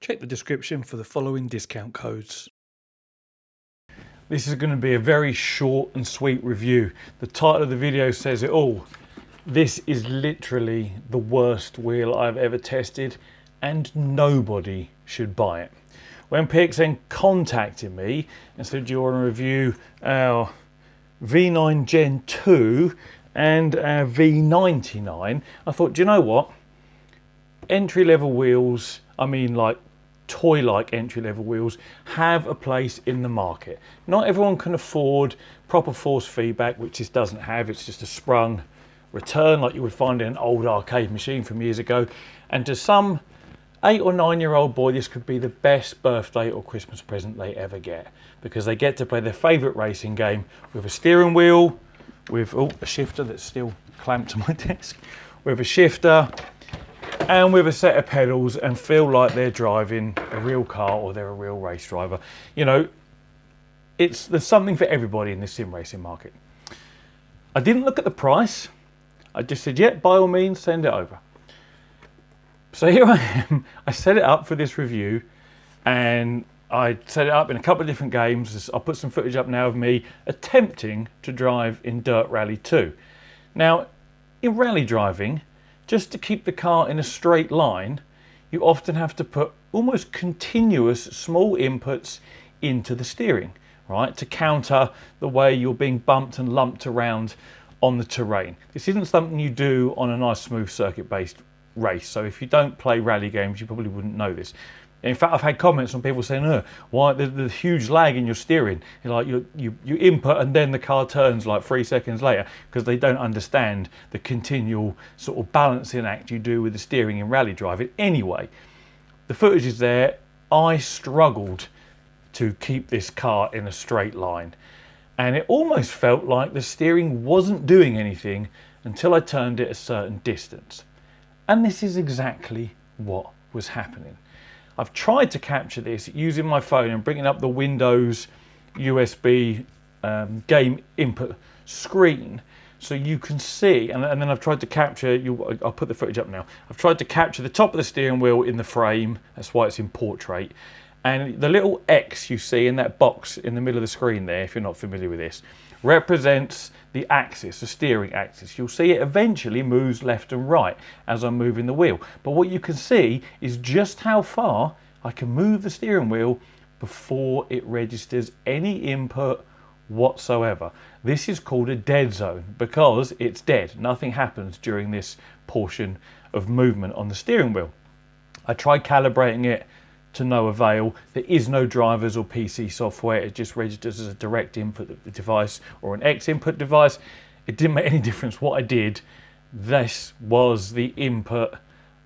Check the description for the following discount codes. This is going to be a very short and sweet review. The title of the video says it all. This is literally the worst wheel I've ever tested, and nobody should buy it. When PXN contacted me and said, do you want to review our V9 Gen 2 and our V99, I thought, do you know what? Entry-level wheels, I mean like toy-like entry-level wheels, have a place in the market. Not everyone can afford proper force feedback, which this doesn't have. It's just a sprung return like you would find in an old arcade machine from years ago. And to some 8 or 9-year-old boy, this could be the best birthday or Christmas present they ever get, because they get to play their favourite racing game with a steering wheel, with a shifter that's still clamped to my desk, with a shifter, and with a set of pedals, and feel like they're driving a real car or they're a real race driver. You know, there's something for everybody in the sim racing market. I didn't look at the price. I just said, yeah, by all means, send it over. So here I am. I set it up for this review, and I set it up in a couple of different games. I'll put some footage up now of me attempting to drive in Dirt Rally 2. Now, in rally driving, just to keep the car in a straight line, you often have to put almost continuous small inputs into the steering, right, to counter the way you're being bumped and lumped around on the terrain. This isn't something you do on a nice smooth circuit-based race, so if you don't play rally games, you probably wouldn't know this. In fact, I've had comments from people saying, why there's the huge lag in your steering. Like you input and then the car turns like 3 seconds later, because they don't understand the continual sort of balancing act you do with the steering in rally driving. Anyway, the footage is there. I struggled to keep this car in a straight line, and it almost felt like the steering wasn't doing anything until I turned it a certain distance. And this is exactly what was happening. I've tried to capture this using my phone and bringing up the Windows USB game input screen so you can see, and then I've tried to capture, I'll put the footage up now, I've tried to capture the top of the steering wheel in the frame, that's why it's in portrait, and the little X you see in that box in the middle of the screen there, if you're not familiar with this, represents the axis, the steering axis. You'll see it eventually moves left and right as I'm moving the wheel. But what you can see is just how far I can move the steering wheel before it registers any input whatsoever. This is called a dead zone because it's dead. Nothing happens during this portion of movement on the steering wheel. I tried calibrating it to no avail. There is no drivers or PC software. It just registers as a direct input device or an X input device. It didn't make any difference what I did. This was the input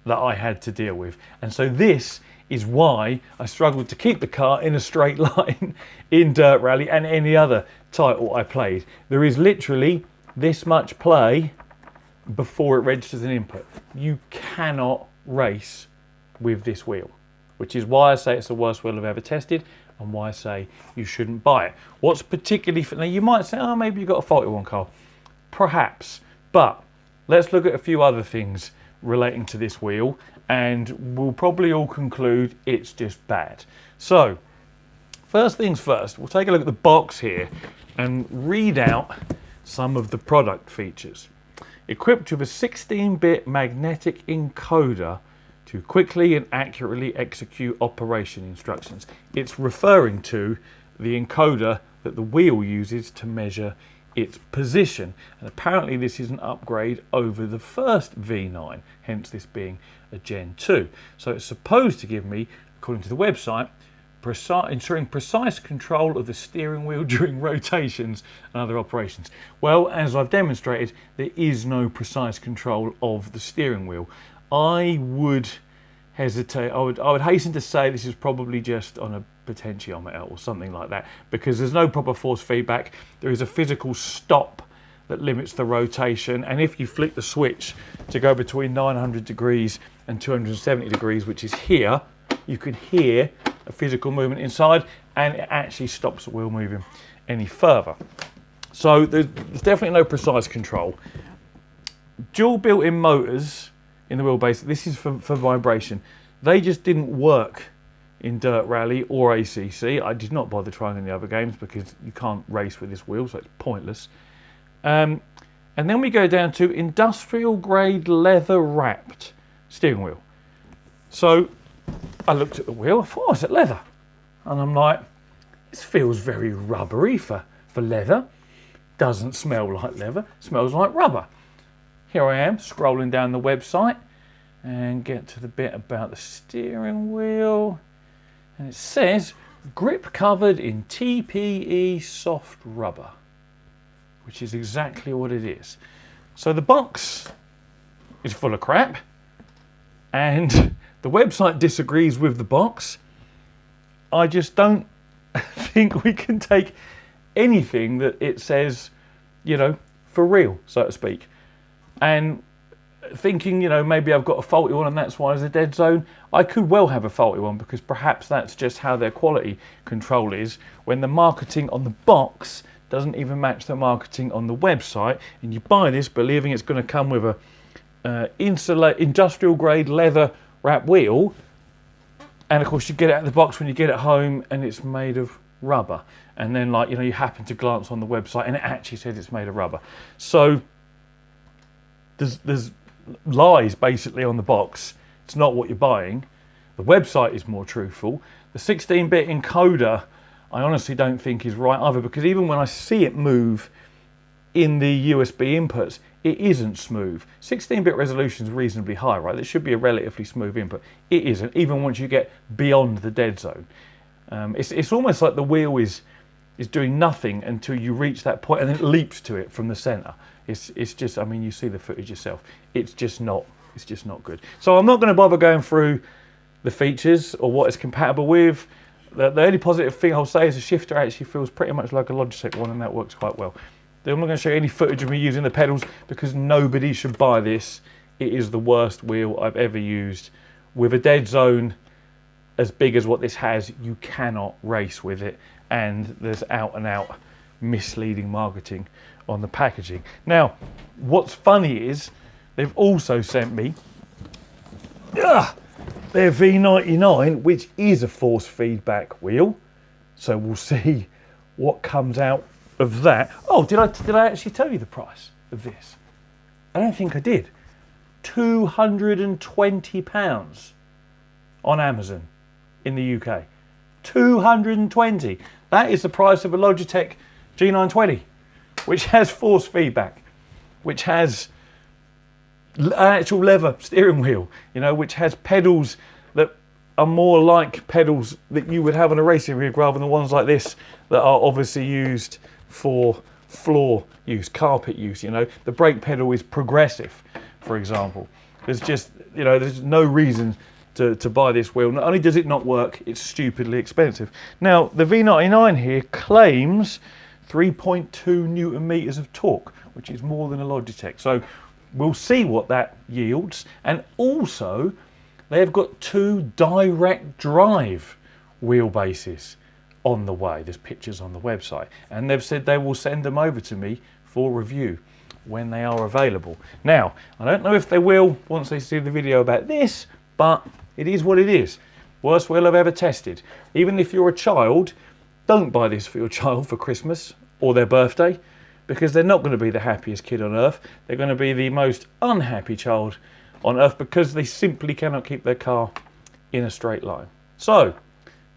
that I had to deal with. And so this is why I struggled to keep the car in a straight line in Dirt Rally and any other title I played. There is literally this much play before it registers an input. You cannot race with this wheel, which is why I say it's the worst wheel I've ever tested and why I say you shouldn't buy it. What's particularly, now you might say, oh, maybe you've got a faulty one, Carl. Perhaps, but let's look at a few other things relating to this wheel and we'll probably all conclude it's just bad. So, first things first, we'll take a look at the box here and read out some of the product features. Equipped with a 16-bit magnetic encoder to quickly and accurately execute operation instructions. It's referring to the encoder that the wheel uses to measure its position. And apparently this is an upgrade over the first V9, hence this being a Gen 2. So it's supposed to give me, according to the website, ensuring precise control of the steering wheel during rotations and other operations. Well, as I've demonstrated, there is no precise control of the steering wheel. I would hesitate, I would hasten to say this is probably just on a potentiometer or something like that, because there's no proper force feedback. There is a physical stop that limits the rotation, and if you flick the switch to go between 900 degrees and 270 degrees, which is here, you can hear a physical movement inside, and it actually stops the wheel moving any further. So there's definitely no precise control. dual built-in motors in the wheelbase. This is for vibration. They just didn't work in Dirt Rally or ACC. I did not bother trying in the other games because you can't race with this wheel, so it's pointless. And then we go down to industrial grade leather wrapped steering wheel. So I looked at the wheel, I thought, oh, is it leather? And I'm like, this feels very rubbery for leather. Doesn't smell like leather, smells like rubber. Here I am scrolling down the website and get to the bit about the steering wheel. And it says, grip covered in TPE soft rubber, which is exactly what it is. So the box is full of crap, and the website disagrees with the box. I just don't think we can take anything that it says, you know, for real, so to speak. And thinking, you know, maybe I've got a faulty one and that's why there's a dead zone. I could well have a faulty one because perhaps that's just how their quality control is when the marketing on the box doesn't even match the marketing on the website, and you buy this believing it's going to come with a industrial grade leather wrap wheel, and of course you get it out of the box when you get it home and it's made of rubber, and then, like, you know, you happen to glance on the website and it actually says it's made of rubber. So there's lies basically on the box. It's not what you're buying. The website is more truthful. The 16-bit encoder I honestly don't think is right either, because even when I see it move in the USB inputs, it isn't smooth. 16-bit resolution is reasonably high, right? It should be a relatively smooth input. It isn't, even once you get beyond the dead zone. It's almost like the wheel is doing nothing until you reach that point and then it leaps to it from the center. It's just, I mean, you see the footage yourself. It's just not good. So I'm not going to bother going through the features or what it's compatible with. The only positive thing I'll say is the shifter actually feels pretty much like a Logitech one, and that works quite well. I'm not going to show you any footage of me using the pedals because nobody should buy this. It is the worst wheel I've ever used. With a dead zone as big as what this has, you cannot race with it, and there's out and out misleading marketing on the packaging. Now, what's funny is they've also sent me their V9, which is a force feedback wheel. So we'll see what comes out of that. Oh, did I actually tell you the price of this? I don't think I did. £220 on Amazon in the UK. 220. That is the price of a Logitech G920, which has force feedback, which has an actual leather steering wheel, you know, which has pedals that are more like pedals that you would have on a racing rig rather than ones like this that are obviously used for floor use, carpet use. You know, the brake pedal is progressive, for example. There's just, you know, there's no reason to buy this wheel. Not only does it not work, it's stupidly expensive. Now, the V99 here claims 3.2 Newton meters of torque, which is more than a Logitech. So we'll see what that yields. And also, they've got 2 direct drive wheelbases on the way. There's pictures on the website. And they've said they will send them over to me for review when they are available. Now, I don't know if they will once they see the video about this, but it is what it is. Worst wheel I've ever tested. Even if you're a child, don't buy this for your child for Christmas or their birthday, because they're not going to be the happiest kid on earth. They're going to be the most unhappy child on earth because they simply cannot keep their car in a straight line. So,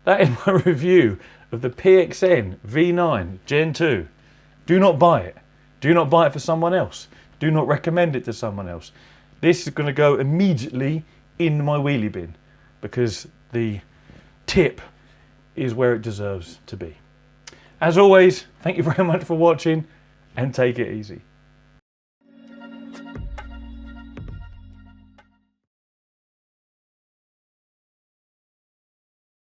that is my review of the PXN V9 Gen 2. Do not buy it. Do not buy it for someone else. Do not recommend it to someone else. This is going to go immediately in my wheelie bin because the tip is where it deserves to be. As always, thank you very much for watching and take it easy.